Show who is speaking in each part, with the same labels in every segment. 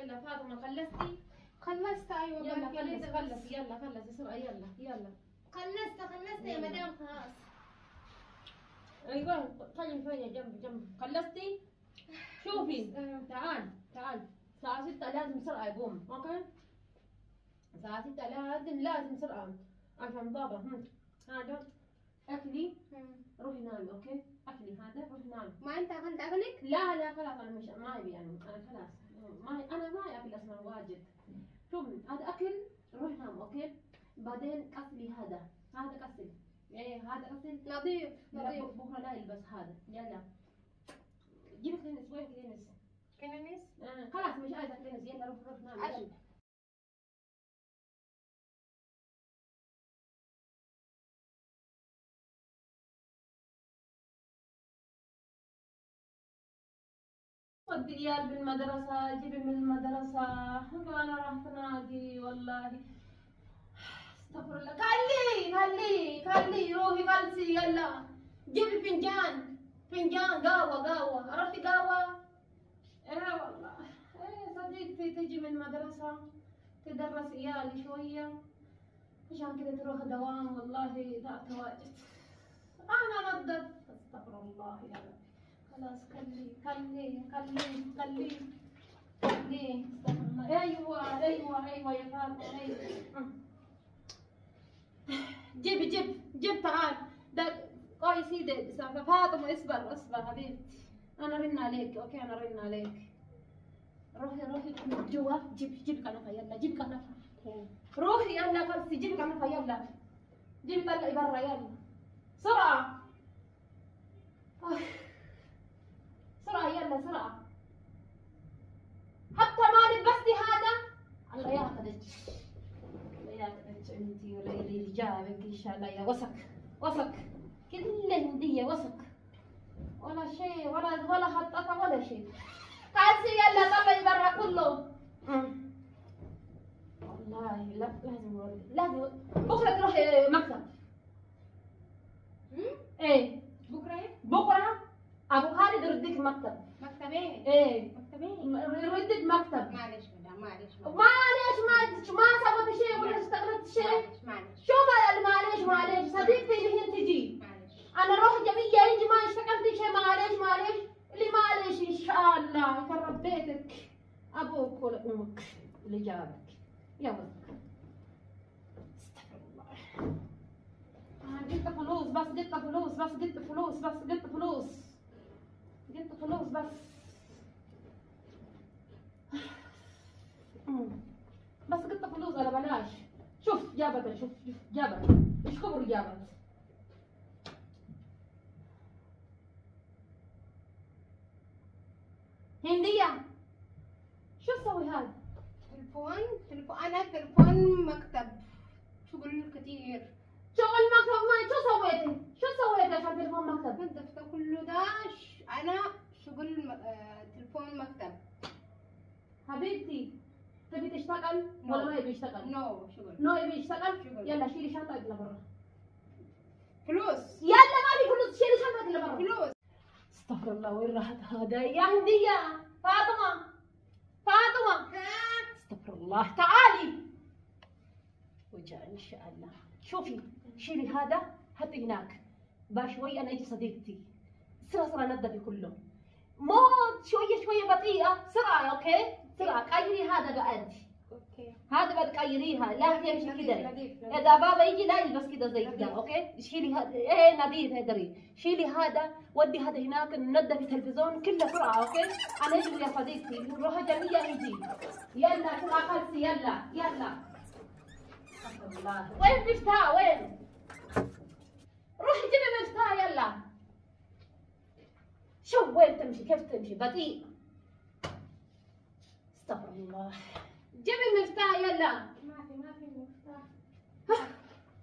Speaker 1: يلا فاطمة خلصتي؟
Speaker 2: خلصت ايوه.
Speaker 1: يلا خلصي يلا خلصي بسرعة يلا.
Speaker 2: خلصت يا مدام خلاص.
Speaker 1: ايوه خلي شوية جنب. خلصتي؟ شوفي تعال الساعة 6 لازم بسرعة يقوم، اوكي؟ الساعة 6 لازم بسرعة عشان بابا هذا اكلي روحي نامي، اوكي؟ اكلي هذا روحي نامي.
Speaker 2: ما انت اكلت اكلك؟
Speaker 1: لا خلاص انا مش ما ابي يعني انا خلاص انا ما اكل اصلا واجد. شوفي هذا اكل روحي نام، اوكي؟ بعدين غسلي هذا غسل هذا غسل
Speaker 2: نظيف.
Speaker 1: بكره لا يلبس هذا. يلا جيبي كلينس. وين كلينس؟ خلاص مش عايزه كلينس. يلا روح نام يلا. ودي عيال بالمدرسة، جيبي من المدرسة وأنا رحت نادي والله. استغفر الله. خلي روحي خلصي يلا. جيبي فنجان قهوة. عرفتي قهوة؟ ايه والله. ايه صديقتي تجي من المدرسة تدرس عيالي شوية عشان كده تروح دوام والله ذات واجد. أنا نظف. استغفر الله يا رب. خلاص خليه استغفر الله. ايوه يا فاطمه ايوه. جيب تعال ده كويس. ده فاطمه اصبر حبيبتي. انا رن عليك، اوكي؟ انا رن عليك. روحي جوا. جيب كنفه يلا. جيب كنفه. روحي يلا خلصي. جيب كنفه يلا. جيبي طلعي برا يلا بسرعه. سرعة حتى ما لبستي هذا. الله ياخذك انتي ولا اللي جابك ان شاء الله. يا وسخ كل هندية وسخ ولا شيء ولا خططة ولا شيء. تعالي يلا طلعي برا كله. والله لا لازم بكرة تروحي مكتب. ايه بكرة ابو خالد يردك مكتب.
Speaker 2: مكتب ايه؟
Speaker 1: ايه
Speaker 2: مكتب ايه؟
Speaker 1: يردك مكتب.
Speaker 2: معلش مدام معلش
Speaker 1: ما سويت شيء ولا اشتغلت شيء.
Speaker 2: معلش
Speaker 1: شو معلش صديقتي اللي هي تجي.
Speaker 2: معلش
Speaker 1: انا اروح جميع يجي ما اشتغلت شيء. معلش اللي معلش ان شاء الله يخرب بيتك ابوك ولا امك اللي جابك. يلا استغفر الله. جبت فلوس بس جبت فلوس على بلاش. شوف جابت ايش خبر جابت. هندية شو تسوي هذا؟
Speaker 2: تليفون انا تليفون مكتب شغل كتير.
Speaker 1: شغل مكتب. ما شو سويتي عشان تليفون مكتب؟
Speaker 2: نظفت كله ده. انا شغل تليفون مكتب.
Speaker 1: حبيبتي تبي تشتغل ولا ما يبي يشتغل؟
Speaker 2: نو
Speaker 1: يبي يشتغل. يلا شيلي شنطتك لبرا.
Speaker 2: فلوس.
Speaker 1: يلا ما في فلوس. شيلي شنطتك لبرا.
Speaker 2: فلوس.
Speaker 1: استغفر الله. وين راحت هذا يا هندية؟ فاطمة استغفر الله. تعالي وجاء ان شاء الله. شوفي شيلي هذا حطي هناك. شوي انا اجي صديقتي. سرعة نظفي كله. مو شوية بطيئة. سرعة اوكي؟ سرعة. قيري هذا بعد.
Speaker 2: اوكي
Speaker 1: هذا بعد قيريها. لا تمشي كده.
Speaker 2: نظيف.
Speaker 1: اذا بابا يجي لا يلبس كده زي كده، اوكي؟ شيلي هذا. ايه نظيف هدري. شيلي هذا ودي هذا هناك. ننظف التلفزيون كله سرعة، اوكي؟ انا اجي يا صديقتي. روحي جميع يجي. يلا سرعة خلصي يلا. استغفر الله. وين المفتاح؟ وين؟ روحي جيبي مفتاح يلا. شوف وين تمشي كيف تمشي بطيء. استغفر الله. جيبي مفتاح يلا.
Speaker 2: ما في مفتاح.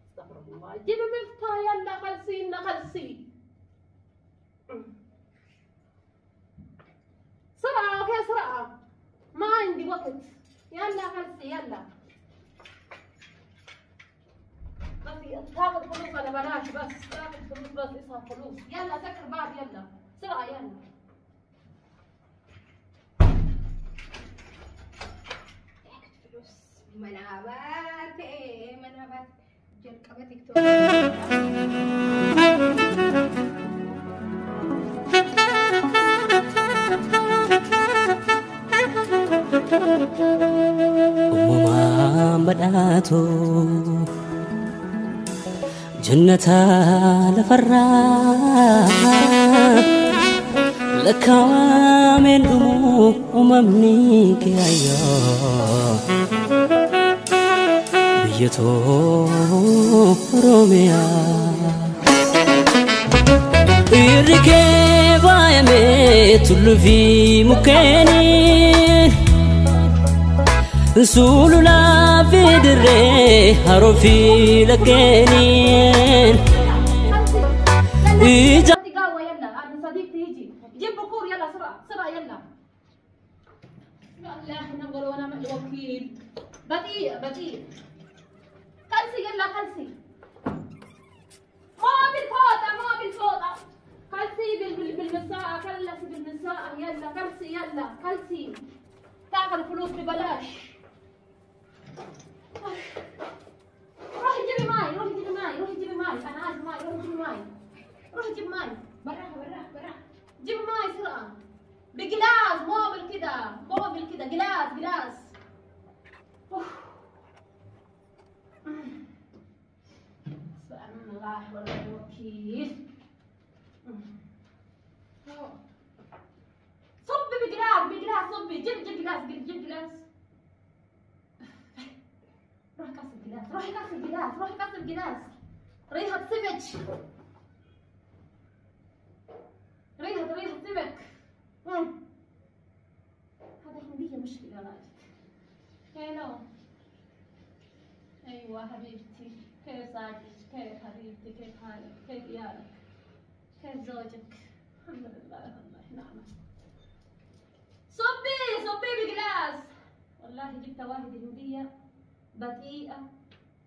Speaker 1: استغفر الله. جيبي مفتاح يلا. خلصي سرعة، اوكي؟ سرعة ما عندي وقت. يلا خلصي يلا. بس تاخذ فلوس على بلاش. بس تاخذ فلوس بس اسمها فلوس. يلا سكر باب يلا سرعة يلا.
Speaker 2: منابات منابات جركبتك
Speaker 3: أمم بدأتو جنة لفرا لكامل أممنيك يا بيتو روميا الركب يميت في مكاني سولنا في دري هروفي لكنين
Speaker 1: إيجا تقاوى يلا أنا صديقتي يجي جيب بكور يلا سرعة سرعة يلا يا الله نقول وأنا الوكيل بطيء بطيء كلسي يلا كلسي ما بالفوطة ما بالفوطة كلسي بالمساء كلسي بالمساء يلا كلسي يلا كلسي تاخذ فلوس ببلاش روحي جيبي ماي روحي جيبي ماي روحي جيبي ماي انا عايز ماي روحي جيبي ماي روحي جيبي ماي
Speaker 2: برا برا برا
Speaker 1: جيبي ماي سرعة بجلاس موبل كده موبل كده جلاس جلاس سبحان الله ولا الوكيل صبي بجلاس بجلاس صبي جيب جلاس جيب جلاس روحي كاس الجلاس روحي كاس الجلاس روحي كاس الجلاس ريحة سمك ريحة سمك هذا هندية مشكلة راجل هلو أيوة حبيبتي كيف ساعدك كيف حبيبتي كيف حالك كيف عيالك كيف زوجك الحمد لله والله نعمة صبي بجلاس والله جبت واحدة هندية بطيئة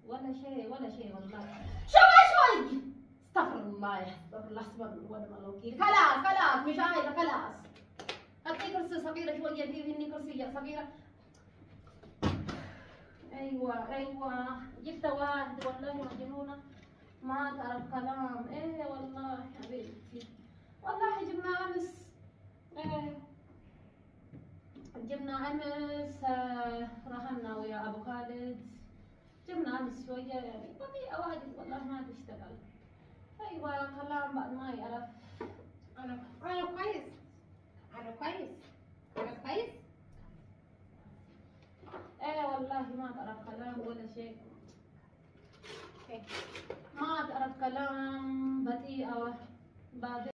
Speaker 1: ولا شيء والله شوي استغفر الله استغفر الله حسبنا ونعم الوكيل خلاص مش عايزة خلاص هاتي كرسي صغيرة شوية هني كرسية صغيرة ايوه جبت واحد والله مجنونة ما تعرف كلام ايه والله حبيبتي والله جبنا امس جبنا امس رهنا ويا ابو خالد جبنا امس شويه يعني بطيئه واحده والله ما تشتغل ايوه كلام بعد ما يعرف
Speaker 2: انا كويس انا كويس
Speaker 1: ايه والله ما تعرف كلام ولا شيء ما تعرف كلام بطيئه بعد